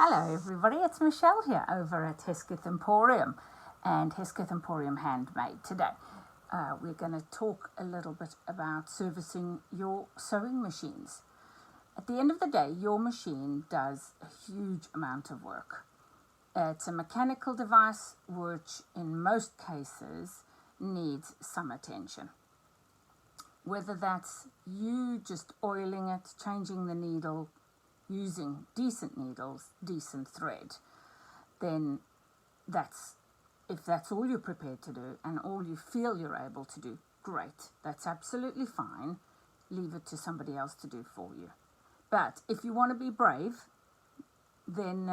Hello everybody, it's Michelle here over at Hesketh Emporium and Hesketh Emporium Handmade. Today we're going to talk a little bit about servicing your sewing machines. At the end of the day, your machine does a huge amount of work. It's a mechanical device which in most cases needs some attention. Whether that's you just oiling it, changing the needle, using decent needles, decent thread, then if that's all you're prepared to do and all you feel you're able to do, great. That's absolutely fine. Leave it to somebody else to do for you. But if you want to be brave, then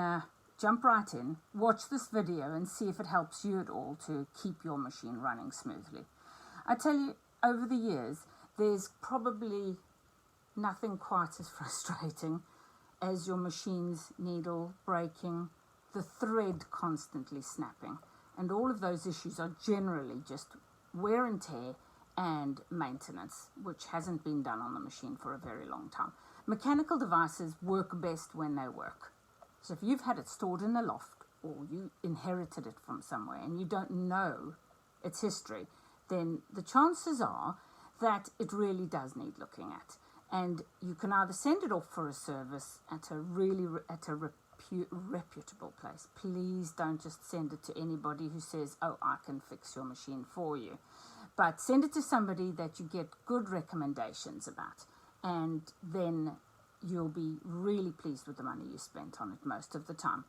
jump right in, watch this video and see if it helps you at all to keep your machine running smoothly. I tell you, over the years, there's probably nothing quite as frustrating as your machine's needle breaking, the thread constantly snapping. And all of those issues are generally just wear and tear and maintenance, which hasn't been done on the machine for a very long time. Mechanical devices work best when they work. So if you've had it stored in a loft or you inherited it from somewhere and you don't know its history, then the chances are that it really does need looking at. And you can either send it off for a service at a reputable place. Please don't just send it to anybody who says, oh, I can fix your machine for you. But send it to somebody that you get good recommendations about. And then you'll be really pleased with the money you spent on it most of the time.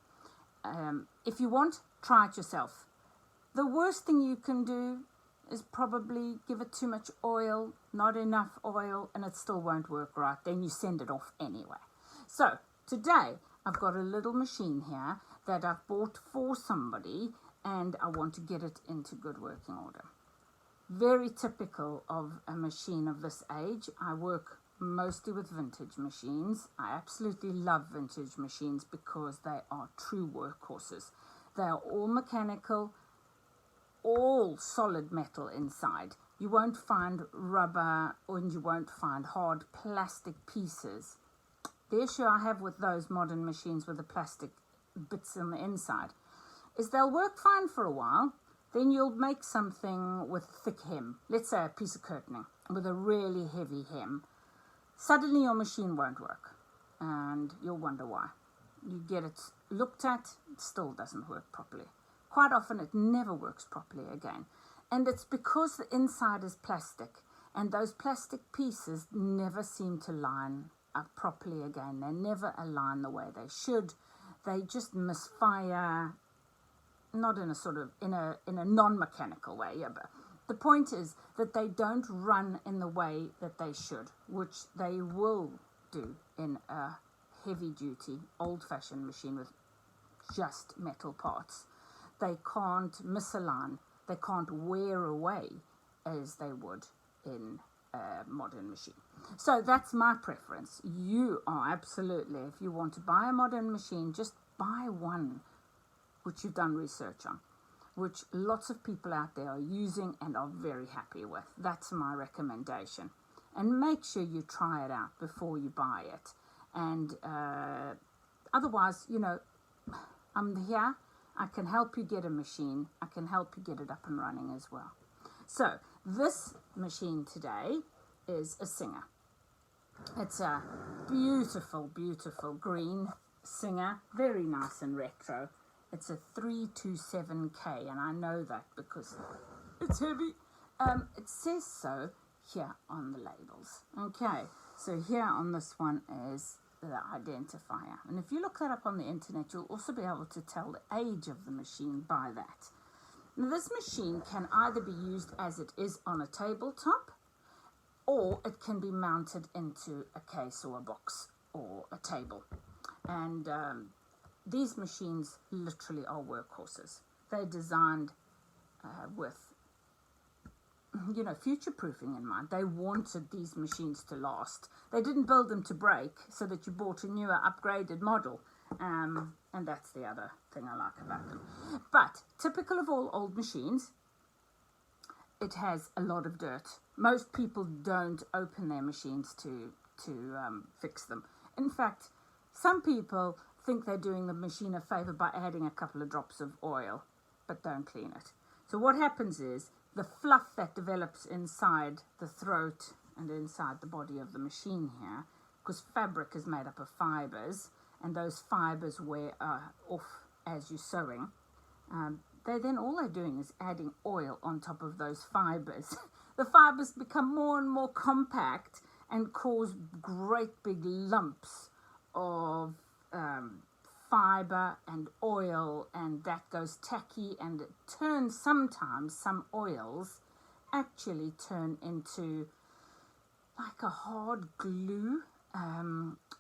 If you want, try it yourself. The worst thing you can do is probably give it too much oil, not enough oil, and it still won't work right. Then you send it off anyway. So today I've got a little machine here that I've bought for somebody and I want to get it into good working order. Very typical of a machine of this age. I work mostly with vintage machines. I absolutely love vintage machines because they are true workhorses. They are all mechanical, all solid metal inside. You won't find rubber and you won't find hard plastic pieces. The issue I have with those modern machines with the plastic bits on the inside is they'll work fine for a while. Then you'll make something with thick hem, let's say a piece of curtaining with a really heavy hem. Suddenly your machine won't work and you'll wonder why. You get it looked at, it still doesn't work properly. Quite often it never works properly again. And it's because the inside is plastic and those plastic pieces never seem to line up properly again. They never align the way they should. They just misfire, not in a sort of, in a non-mechanical way. Yeah, but the point is that they don't run in the way that they should, which they will do in a heavy-duty, old-fashioned machine with just metal parts. They can't misalign, they can't wear away as they would in a modern machine. So that's my preference. You are absolutely, if you want to buy a modern machine, just buy one which you've done research on, which lots of people out there are using and are very happy with. That's my recommendation. And make sure you try it out before you buy it. And otherwise, you know, I'm here. I can help you get a machine. I can help you get it up and running as well. So this machine today is a Singer. It's a beautiful, beautiful green Singer. Very nice and retro. It's a 327K and I know that because it's heavy. It says so here on the labels. Okay, so here on this one is the identifier, and if you look that up on the internet you'll also be able to tell the age of the machine by that. Now, this machine can either be used as it is on a tabletop or it can be mounted into a case or a box or a table, and these machines literally are workhorses. They're designed with future-proofing in mind. They wanted these machines to last. They didn't build them to break so that you bought a newer, upgraded model. And that's the other thing I like about them. But typical of all old machines, it has a lot of dirt. Most people don't open their machines to fix them. In fact, some people think they're doing the machine a favor by adding a couple of drops of oil, but don't clean it. So what happens is the fluff that develops inside the throat and inside the body of the machine here, because fabric is made up of fibers, and those fibers wear off as you're sewing. All they're doing is adding oil on top of those fibers. The fibers become more and more compact and cause great big lumps of fiber and oil, and that goes tacky, and it turns, sometimes some oils actually turn into like a hard glue,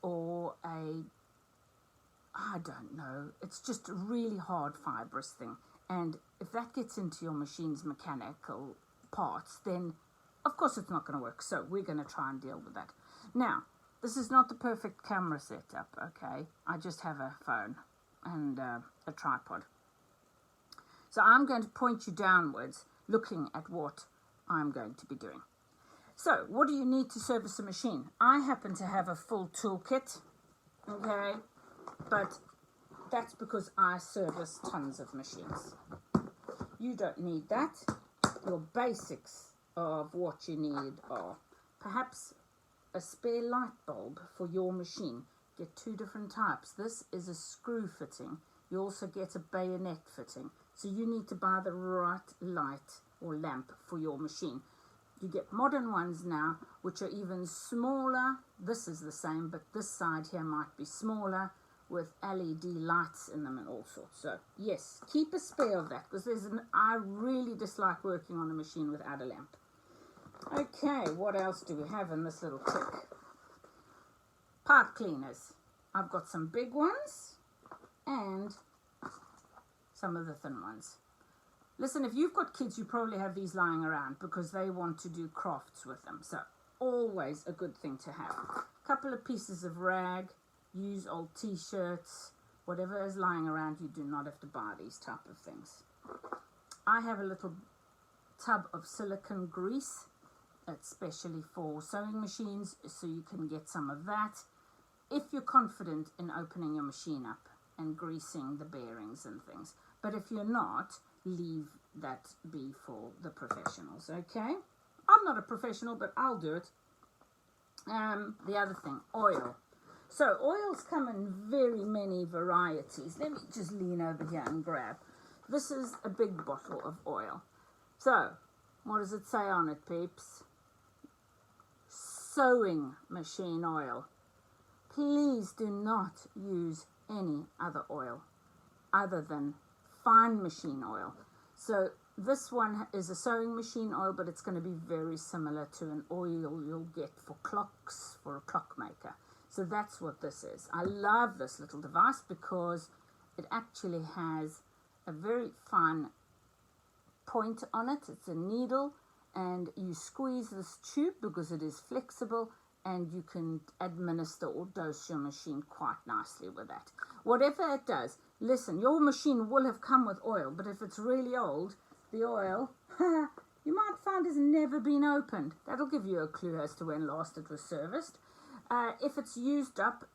or I don't know, it's just a really hard fibrous thing. And if that gets into your machine's mechanical parts, then of course it's not going to work. So we're going to try and deal with that. Now, this is not the perfect camera setup, okay? I just have a phone and a tripod. So I'm going to point you downwards, looking at what I'm going to be doing. So, what do you need to service a machine? I happen to have a full toolkit, okay? But that's because I service tons of machines. You don't need that. Your basics of what you need are perhaps a spare light bulb for your machine. Get 2 different types. This is a screw fitting. You also get a bayonet fitting. So you need to buy the right light or lamp for your machine. You get modern ones now, which are even smaller. This is the same, but this side here might be smaller, with LED lights in them and all sorts. So yes, keep a spare of that, because I really dislike working on a machine without a lamp. Okay, what else do we have in this little kit? Pipe cleaners. I've got some big ones and some of the thin ones. Listen, if you've got kids, you probably have these lying around because they want to do crafts with them. So always a good thing to have. A couple of pieces of rag. Use old t-shirts. Whatever is lying around, you do not have to buy these type of things. I have a little tub of silicone grease. It's specially for sewing machines, so you can get some of that if you're confident in opening your machine up and greasing the bearings and things. But if you're not, leave that be for the professionals, okay? I'm not a professional, but I'll do it. The other thing, oil. So oils come in very many varieties. Let me just lean over here and grab. This is a big bottle of oil. So, what does it say on it, peeps? Sewing machine oil. Please do not use any other oil other than fine machine oil. So this one is a sewing machine oil, but it's going to be very similar to an oil you'll get for clocks, for a clockmaker. So that's what this is. I love this little device because it actually has a very fine point on it. It's a needle, and you squeeze this tube because it is flexible, and you can administer or dose your machine quite nicely with that. Whatever it does, listen, your machine will have come with oil, but if it's really old, the oil, you might find has never been opened. That'll give you a clue as to when last it was serviced. If it's used up,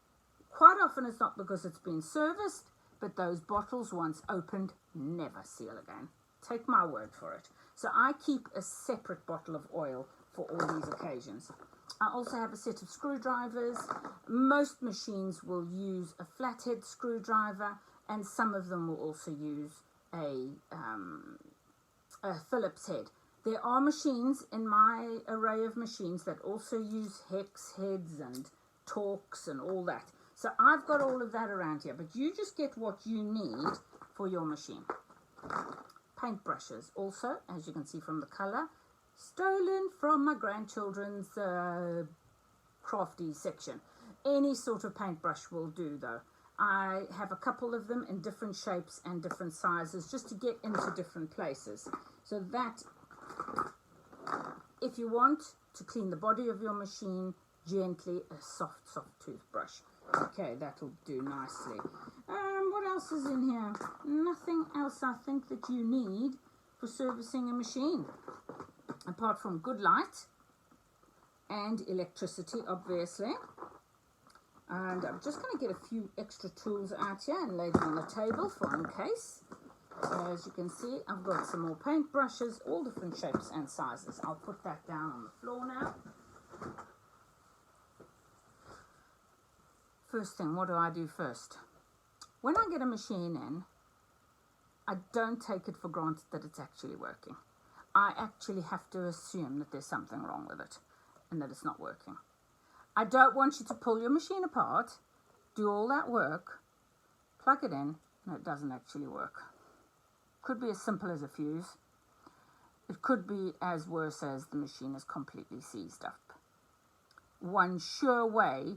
quite often it's not because it's been serviced, but those bottles, once opened, never seal again. Take my word for it. So I keep a separate bottle of oil for all these occasions. I also have a set of screwdrivers. Most machines will use a flathead screwdriver, and some of them will also use a Phillips head. There are machines in my array of machines that also use hex heads and Torx and all that. So I've got all of that around here, but you just get what you need for your machine. Paintbrushes also, as you can see from the color, stolen from my grandchildren's crafty section. Any sort of paintbrush will do though. I have a couple of them in different shapes and different sizes just to get into different places. So that, if you want to clean the body of your machine gently, a soft toothbrush. Okay, that'll do nicely. What else is in here? Nothing else I think that you need for servicing a machine, apart from good light and electricity, obviously. And I'm just going to get a few extra tools out here and lay them on the table for in case. As you can see, I've got some more paint brushes, all different shapes and sizes. I'll put that down on the floor now. First thing, what do I do first? When I get a machine in, I don't take it for granted that it's actually working. I actually have to assume that there's something wrong with it and that it's not working. I don't want you to pull your machine apart, do all that work, plug it in, and it doesn't actually work. Could be as simple as a fuse. It could be as worse as the machine is completely seized up. One sure way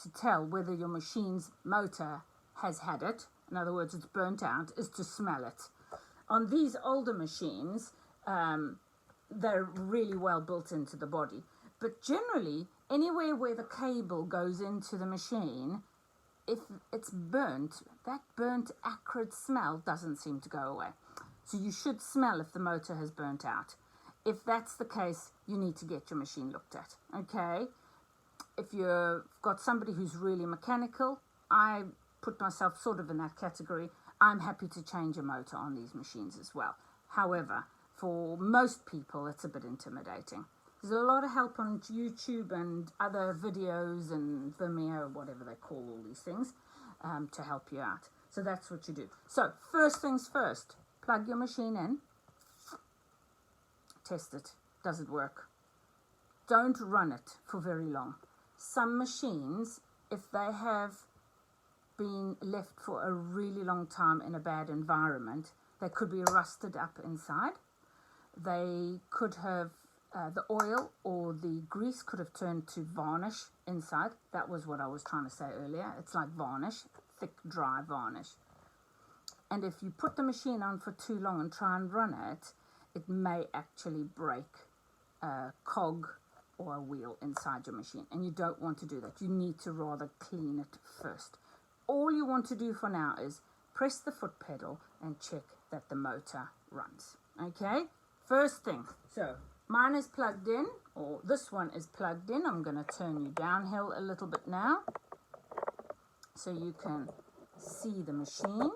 to tell whether your machine's motor has had it, in other words, it's burnt out, is to smell it. On these older machines, they're really well built into the body. But generally, anywhere where the cable goes into the machine, if it's burnt, that burnt acrid smell doesn't seem to go away. So you should smell if the motor has burnt out. If that's the case, you need to get your machine looked at, okay? If you've got somebody who's really mechanical, I put myself sort of in that category. I'm happy to change a motor on these machines as well. However, for most people, it's a bit intimidating. There's a lot of help on YouTube and other videos and Vimeo, whatever they call all these things, to help you out. So that's what you do. So first things first, plug your machine in, test it. Does it work? Don't run it for very long. Some machines, if they have been left for a really long time in a bad environment, they could be rusted up inside. They could have the oil or the grease could have turned to varnish inside. That was what I was trying to say earlier. It's like varnish, thick, dry varnish. And if you put the machine on for too long and try and run it, it may actually break a cog or a wheel inside your machine. And you don't want to do that. You need to rather clean it first. All you want to do for now is press the foot pedal and check that the motor runs. Okay? First thing. So mine is plugged in, or this one is plugged in. I'm going to turn you downhill a little bit now so you can see the machine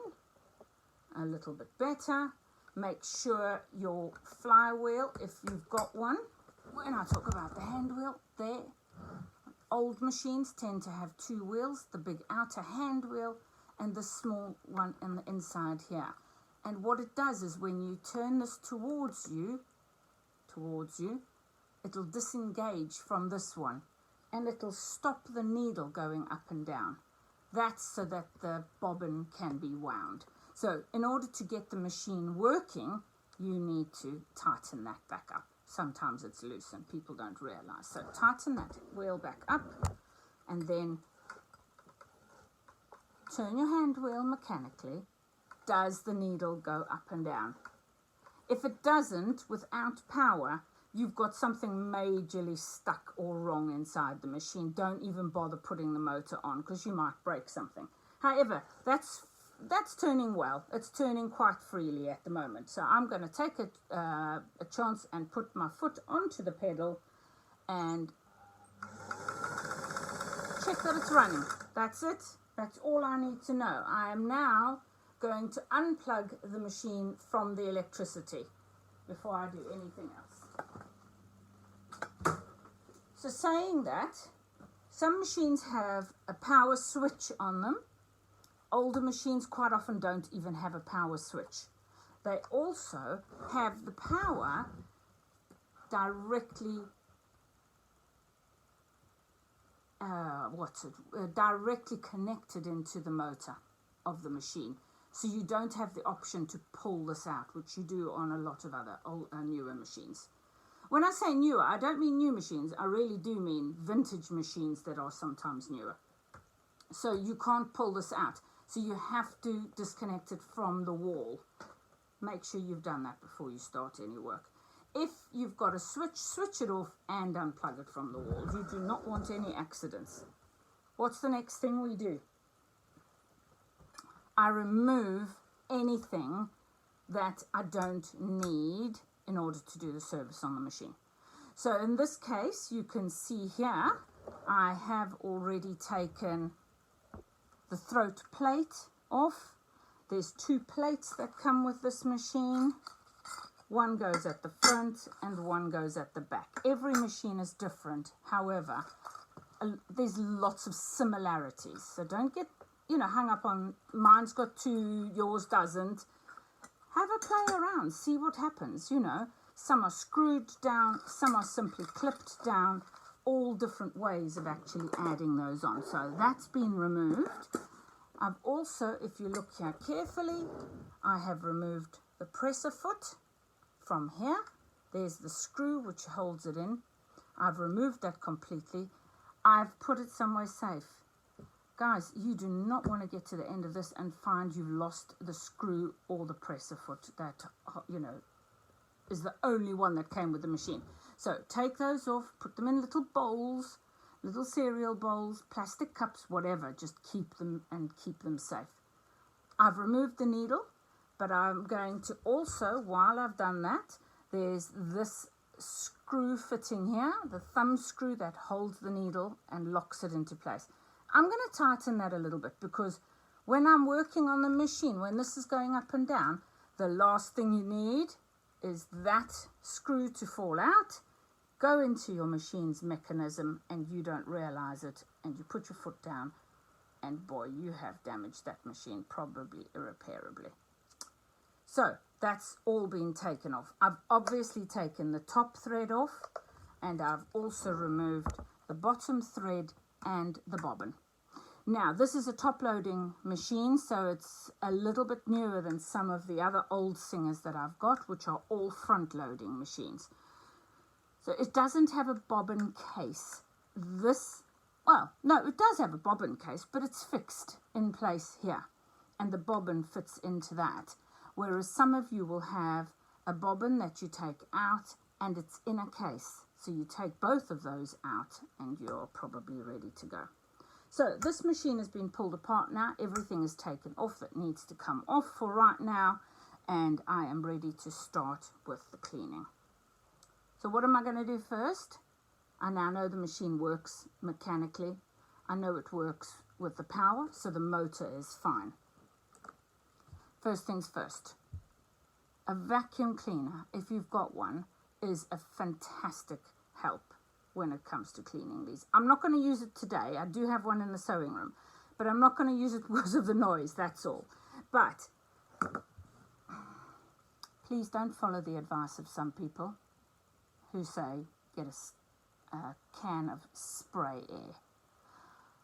a little bit better. Make sure your flywheel, if you've got one, when I talk about the hand wheel, there, old machines tend to have two wheels, the big outer hand wheel and the small one on the inside here. And what it does is when you turn this towards you, it'll disengage from this one and it'll stop the needle going up and down. That's so that the bobbin can be wound. So in order to get the machine working, you need to tighten that back up. Sometimes it's loose and people don't realize. So tighten that wheel back up and then turn your hand wheel mechanically. Does the needle go up and down? If it doesn't, without power, you've got something majorly stuck or wrong inside the machine. Don't even bother putting the motor on because you might break something. However, that's turning well. It's turning quite freely at the moment. So I'm going to take a chance and put my foot onto the pedal and check that it's running. That's it. That's all I need to know. I am now going to unplug the machine from the electricity before I do anything else. So saying that, some machines have a power switch on them. Older machines quite often don't even have a power switch. They also have the power directly directly connected into the motor of the machine. So you don't have the option to pull this out, which you do on a lot of other newer machines. When I say newer, I don't mean new machines. I really do mean vintage machines that are sometimes newer. So you can't pull this out. So you have to disconnect it from the wall. Make sure you've done that before you start any work. If you've got a switch, switch it off and unplug it from the wall. You do not want any accidents. What's the next thing we do? I remove anything that I don't need in order to do the service on the machine. So in this case, you can see here, I have already taken the throat plate off. There's 2 plates that come with this machine. One goes at the front and one goes at the back. Every machine is different. However, there's lots of similarities. So don't get, hung up on mine's got 2, yours doesn't. Have a play around, see what happens, Some are screwed down, some are simply clipped down, all different ways of actually adding those on. So that's been removed. I've also, if you look here carefully, I have removed the presser foot from here. There's the screw which holds it in. I've removed that completely. I've put it somewhere safe. Guys, you do not want to get to the end of this and find you've lost the screw or the presser foot that, is the only one that came with the machine. So take those off, put them in little bowls, little cereal bowls, plastic cups, whatever. Just keep them and keep them safe. I've removed the needle, but I'm going to also, while I've done that, there's this screw fitting here, the thumb screw that holds the needle and locks it into place. I'm going to tighten that a little bit because when I'm working on the machine, when this is going up and down, the last thing you need is that screw to fall out, go into your machine's mechanism and you don't realize it and you put your foot down and boy, you have damaged that machine, probably irreparably. So that's all been taken off. I've obviously taken the top thread off and I've also removed the bottom thread and the bobbin. Now this is a top loading machine, so it's a little bit newer than some of the other old Singers that I've got, which are all front loading machines. So it doesn't have a bobbin case. It does have a bobbin case, but it's fixed in place here and the bobbin fits into that. Whereas some of you will have a bobbin that you take out and it's in a case. So you take both of those out and you're probably ready to go. So this machine has been pulled apart now. Everything is taken off that needs to come off for right now. And I am ready to start with the cleaning. So what am I going to do first? I now know the machine works mechanically. I know it works with the power, so the motor is fine. First things first. A vacuum cleaner, if you've got one, is a fantastic help when it comes to cleaning these. I'm not going to use it today. I do have one in the sewing room, but I'm not going to use it because of the noise, that's all. But please don't follow the advice of some people who say get a can of spray air.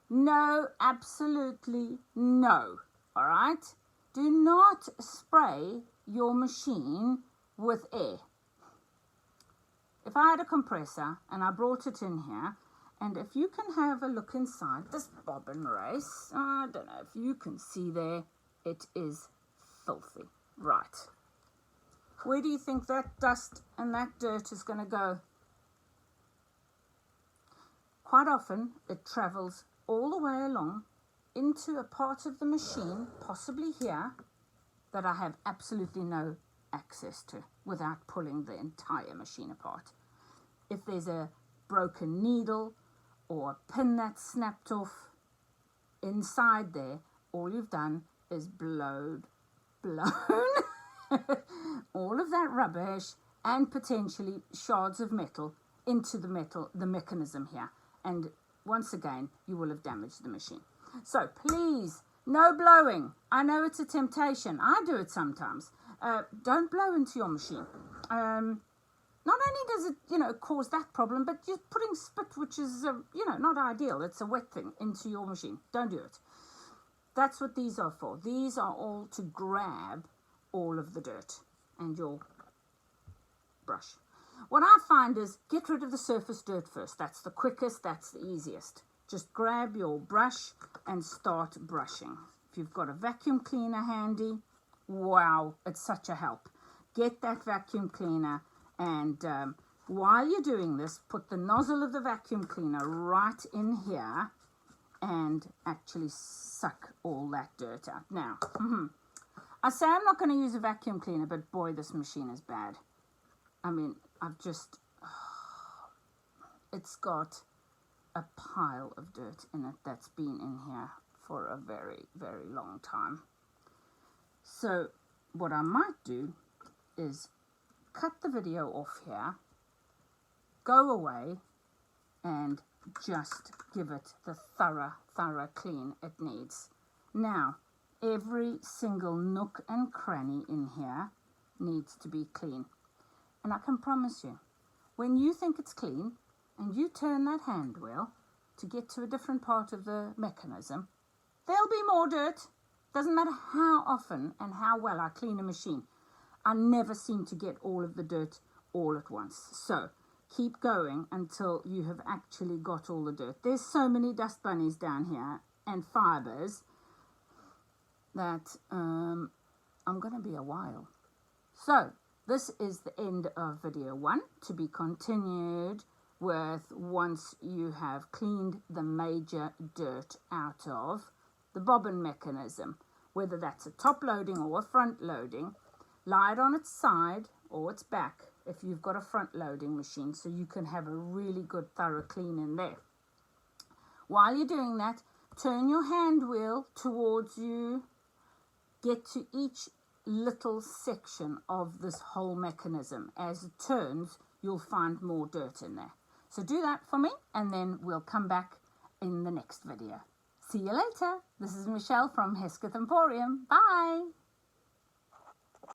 No, absolutely no, all right? Do not spray your machine with air. If I had a compressor and I brought it in here, and if you can have a look inside this bobbin race, I don't know if you can see there, it is filthy. Right. Where do you think that dust and that dirt is going to go? Quite often it travels all the way along into a part of the machine, possibly here, that I have absolutely no access to without pulling the entire machine apart. If there's a broken needle or a pin that's snapped off inside there, all you've done is blown all of that rubbish and potentially shards of metal into the mechanism here. And once again, you will have damaged the machine. So please, no blowing. I know it's a temptation. I do it sometimes. Don't blow into your machine. Not only does it, cause that problem, but you're putting spit, which is, not ideal. It's a wet thing into your machine. Don't do it. That's what these are for. These are all to grab all of the dirt and your brush. What I find is get rid of the surface dirt first. That's the quickest, that's the easiest. Just grab your brush and start brushing. If you've got a vacuum cleaner handy, wow, it's such a help. Get that vacuum cleaner and while you're doing this, put the nozzle of the vacuum cleaner right in here and actually suck all that dirt out. Now, I say I'm not going to use a vacuum cleaner, but boy, this machine is bad. I mean, it's got a pile of dirt in it that's been in here for a very, very long time. So what I might do is cut the video off here, go away, and just give it the thorough clean it needs. Now, every single nook and cranny in here needs to be clean. And I can promise you, when you think it's clean and you turn that hand wheel to get to a different part of the mechanism, there'll be more dirt. Doesn't matter how often and how well I clean a machine, I never seem to get all of the dirt all at once. So keep going until you have actually got all the dirt. There's so many dust bunnies down here and fibers that I'm going to be a while. So this is the end of video 1, to be continued with once you have cleaned the major dirt out of the bobbin mechanism, whether that's a top loading or a front loading. Lie it on its side or its back if you've got a front loading machine, so you can have a really good thorough clean in there. While you're doing that, turn your hand wheel towards you, get to each little section of this whole mechanism. As it turns, you'll find more dirt in there. So do that for me, and then we'll come back in the next video. See you later. This is Michelle from Hesketh Emporium. Bye.